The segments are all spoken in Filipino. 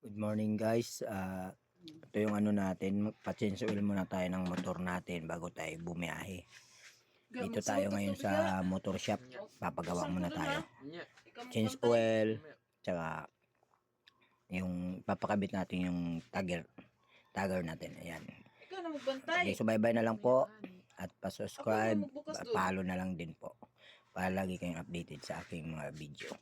Good morning guys. Ito yung ano natin, pa-change oil muna tayo ng motor natin bago tayo bumiyahe. Dito tayo ngayon sa motor shop. Papagawa muna tayo. Change oil, tsaka yung papakabit natin yung tagger natin. Ayan. Okay, subaybay na lang po at pa-subscribe, follow na lang din po para lagi kayong updated sa aking mga video.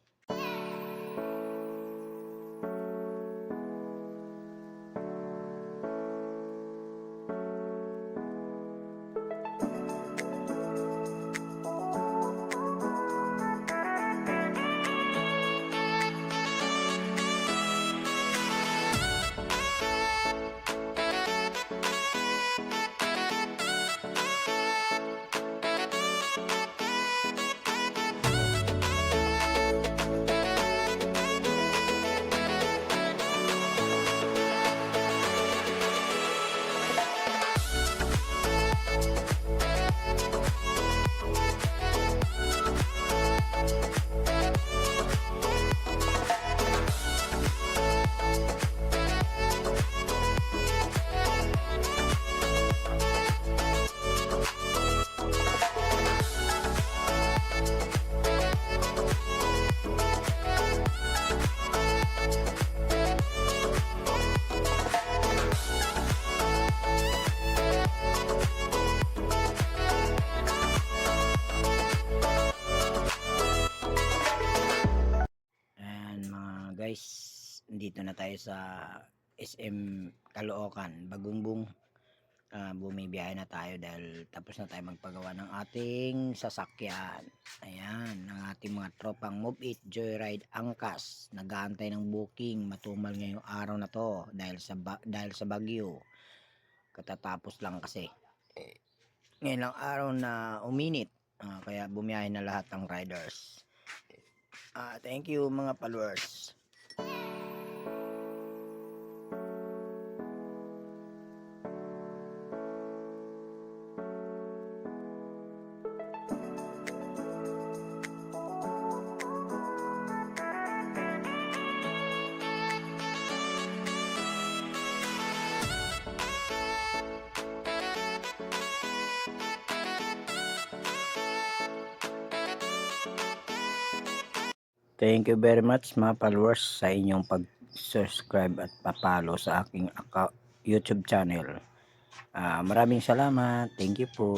Guys, dito na tayo sa SM Caloocan, Bagumbong. Bumibiyahe na tayo dahil tapos na tayo magpagawa ng ating sasakyan. Ayan, ang ating mga tropang Move It Joyride Angkas. Nag-aantay ng booking, matumal ngayong araw na to dahil sa bagyo. Katatapos lang kasi. Ngayon lang araw na uminit. Kaya bumiyahe na lahat ng riders. Thank you mga followers. Thank you very much mga followers sa inyong pag-subscribe at pa-follow sa aking YouTube channel. Maraming salamat. Thank you po.